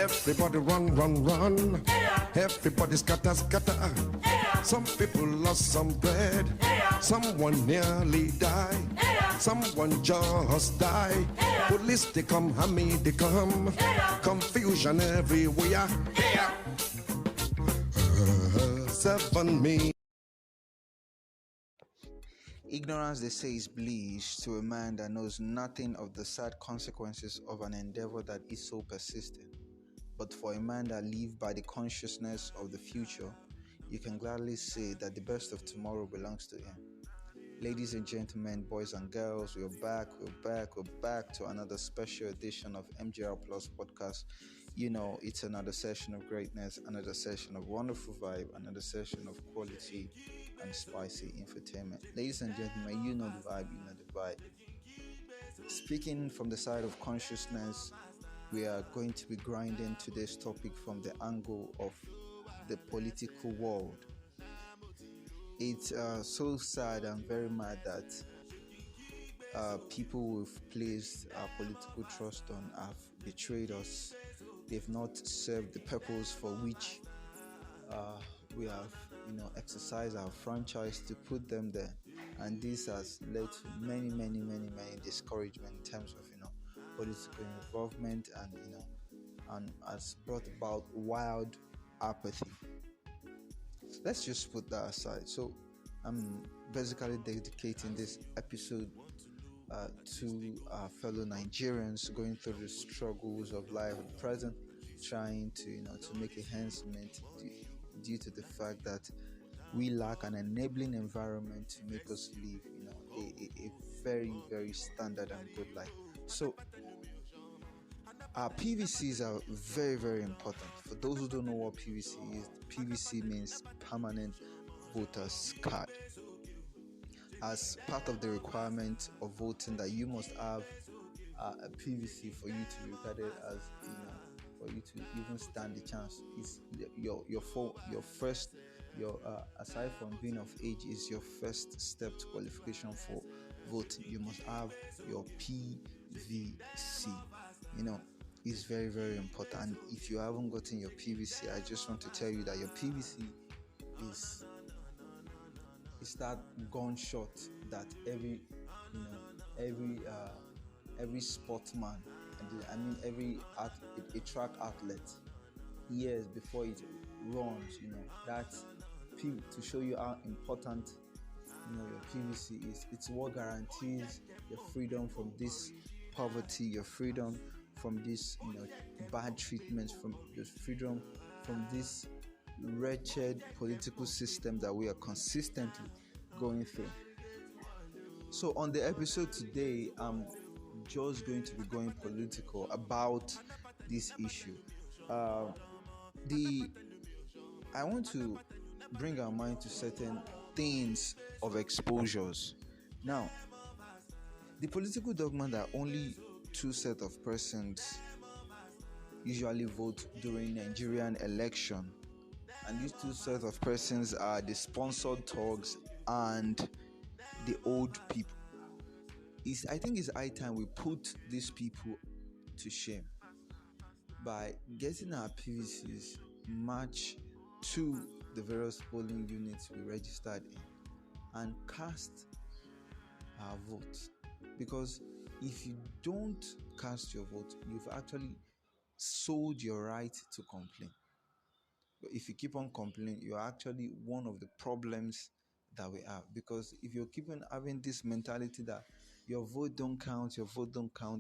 Everybody run, run, run. Everybody scatter, scatter. Some people lost some bread. Someone nearly died. Someone just died. Police they come, Hammy they come. Confusion everywhere. 7 me. Ignorance, they say, is bliss to a man that knows nothing of the sad consequences of an endeavor that is so persistent. But for a man that lives by the consciousness of the future, you can gladly say that the best of tomorrow belongs to him. Ladies and gentlemen, boys and girls, we're back to another special edition of MGR Plus podcast. You know, it's another session of greatness, another session of wonderful vibe, another session of quality and spicy infotainment. Ladies and gentlemen, you know the vibe. Speaking from the side of consciousness, we are going to be grinding today's topic from the angle of the political world. It's so sad and very mad that people we've placed our political trust on have betrayed us. They've not served the purpose for which we have, exercised our franchise to put them there, and this has led to many discouragement in terms of political involvement, and has brought about wild apathy. Let's just put that aside. So I'm basically dedicating this episode to our fellow Nigerians going through the struggles of life at present, trying to make a ends meet due to the fact that we lack an enabling environment to make us live a very standard and good life. So our PVCs are very important. For those who don't know what PVC is, PVC means permanent voters card. As part of the requirement of voting, that you must have a PVC for you to be regarded as, for you to even stand the chance. It's aside from being of age, is your first step to qualification for voting. You must have your PVC. Is very important. And if you haven't gotten your PVC, I just want to tell you that your PVC is that gunshot that every sportsman, every a track athlete, years before it runs, that's to show you how important your PVC is. It's what guarantees your freedom from this poverty, your freedom from this bad treatment, from your freedom from this wretched political system that we are consistently going through. So on the episode today, I'm just going to be going political about this issue. I want to bring our mind to certain things of exposures. Now, the political dogma that only two set of persons usually vote during Nigerian election, and these two sets of persons are the sponsored thugs and the old people. I think it's high time we put these people to shame by getting our PVCs matched to the various polling units we registered in and cast our votes. Because if you don't cast your vote, you've actually sold your right to complain. But if you keep on complaining, you're actually one of the problems that we have. Because if you're keeping having this mentality that your vote don't count,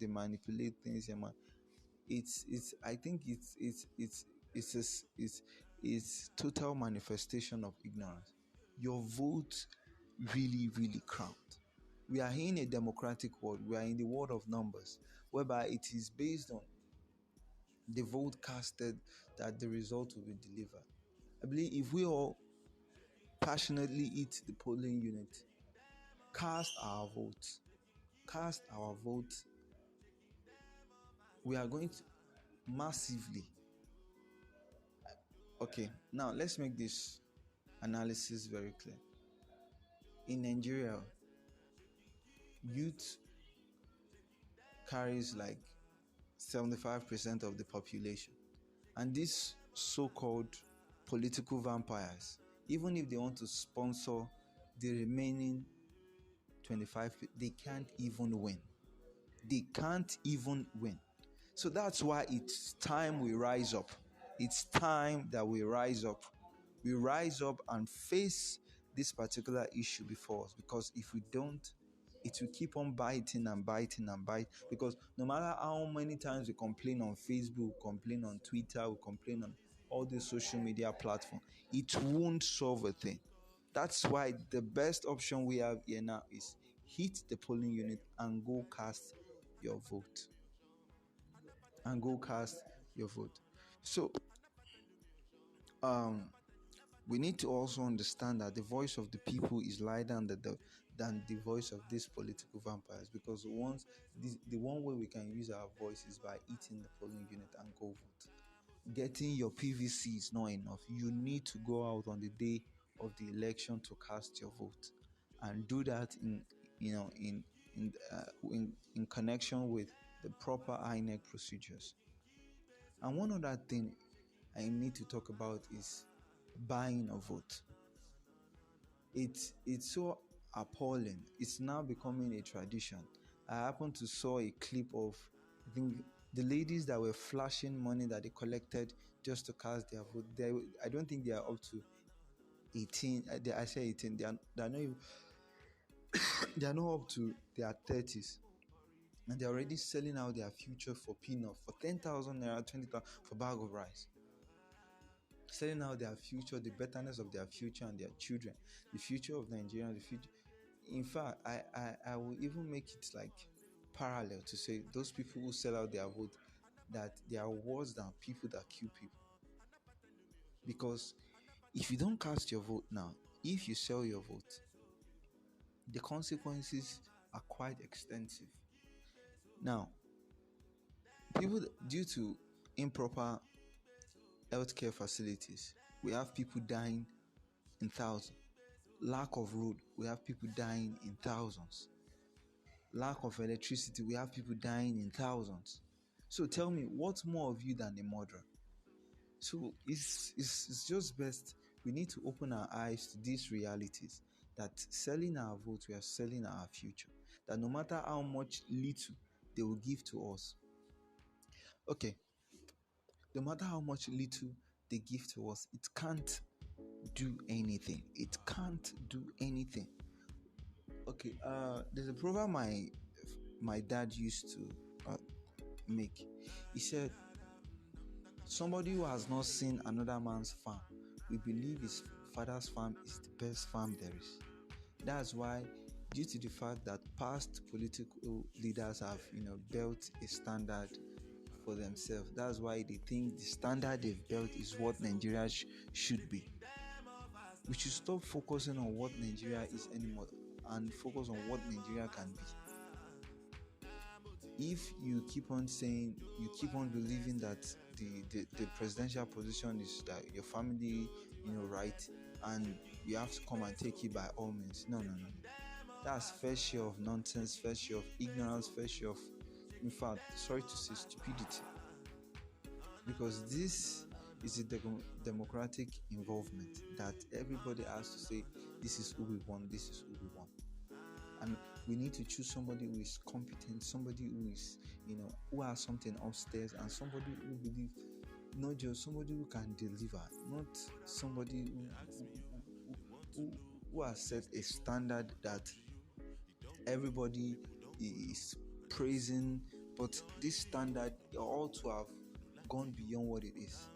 they manipulate things, it's total manifestation of ignorance. Your vote really count. We are in a democratic world. We are in the world of numbers, whereby it is based on the vote casted that the result will be delivered. I believe if we all passionately hit the polling unit, cast our vote, we are going to massively. Okay, now let's make this analysis very clear. In Nigeria, youth carries like 75% of the population. And these so-called political vampires, even if they want to sponsor the remaining 25, they can't even win. They can't even win. So that's why it's time we rise up. It's time that we rise up. We rise up and face this particular issue before us, because if we don't, it will keep on biting and biting and biting. Because no matter how many times we complain on Facebook, complain on Twitter, we complain on all the social media platforms, it won't solve a thing. That's why the best option we have here now is hit the polling unit and go cast your vote. And go cast your vote. So we need to also understand that the voice of the people is louder than the voice of these political vampires, because the one way we can use our voice is by hitting the polling unit and go vote. Getting your PVC is not enough. You need to go out on the day of the election to cast your vote, and do that in connection with the proper INEC procedures. And one other thing I need to talk about is buying a vote. It's so appalling. It's now becoming a tradition. I happened to saw a clip of, I think, the ladies that were flashing money that they collected just to cast their vote. I don't think they are up to 18. I say 18. They are not even, they are not up to their 30s. And they're already selling out their future for peanut, for 10,000 naira, 20,000 for a bag of rice. Selling out their future, the betterness of their future and their children, the future of Nigeria, the future. In fact, I will even make it like parallel to say those people who sell out their vote, that they are worse than people that kill people. Because if you don't cast your vote now, if you sell your vote, the consequences are quite extensive. Now, people, due to improper healthcare facilities, we have people dying in thousands. Lack of road, we have people dying in thousands. Lack of electricity, we have people dying in thousands. So tell me, what's more of you than a murderer? So it's just best we need to open our eyes to these realities, that selling our vote, we are selling our future. That no matter how much little they will give to us, okay, no matter how much little they give to us, it can't do anything. It can't do anything. Okay, there's a proverb my dad used to make. He said, somebody who has not seen another man's farm will believe his father's farm is the best farm there is. That's why, due to the fact that past political leaders have built a standard for themselves, that's why they think the standard they've built is what Nigeria should be. We should stop focusing on what Nigeria is anymore and focus on what Nigeria can be. If you keep on saying, you keep on believing that the presidential position is that your family, right, and you have to come and take it by all means. No. That's fair share of nonsense, fair share of ignorance, fair share of, in fact, sorry to say, stupidity. Because this is a democratic involvement that everybody has to say, this is who we want, this is who we want. And we need to choose somebody who is competent, somebody who is, who has something upstairs, and somebody who believes, not just somebody who can deliver, not somebody who has set a standard that everybody is praising, but this standard ought to have gone beyond what it is.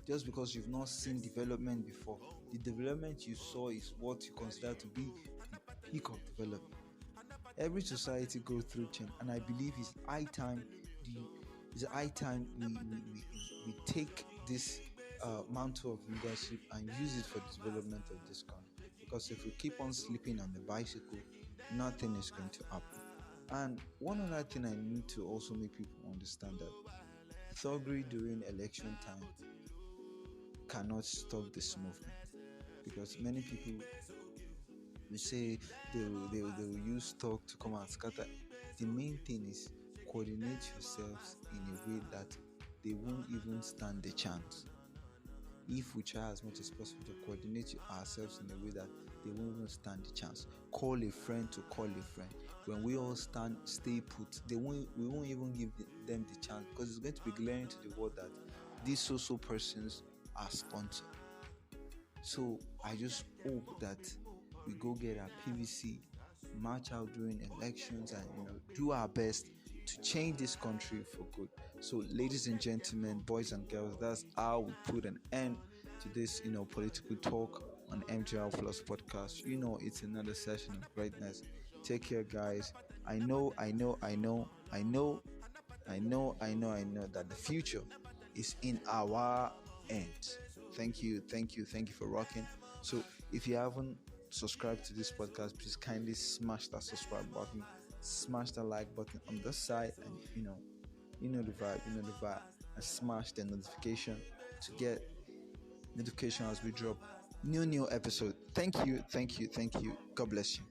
Just because you've not seen development before, the development you saw is what you consider to be the peak of development. Every society goes through change, and I believe it's high time we take this mantle of leadership and use it for the development of this country. Because if we keep on sleeping on the bicycle, nothing is going to happen. And one other thing I need to also make people understand, that thuggery during election time cannot stop this movement. Because many people will say they will use talk to come and scatter. The main thing is coordinate yourselves in a way that they won't even stand the chance. If we try as much as possible to coordinate ourselves in a way that they won't even stand the chance. Call a friend to call a friend. When we all stay put, we won't even give them the chance, because it's going to be glaring to the world that these so persons are sponsored. So I just hope that we go get our PVC, march out during elections, and do our best to change this country for good. So, ladies and gentlemen, boys and girls, that's how we put an end to this, political talk on MGR Plus podcast. It's another session of greatness. Take care, guys. I know that the future is in our hands. Thank you for rocking. So, if you haven't subscribed to this podcast, please kindly smash that subscribe button, smash that like button on the side, and you know the vibe, and smash the notification to get notification as we drop new episode. Thank you. God bless you.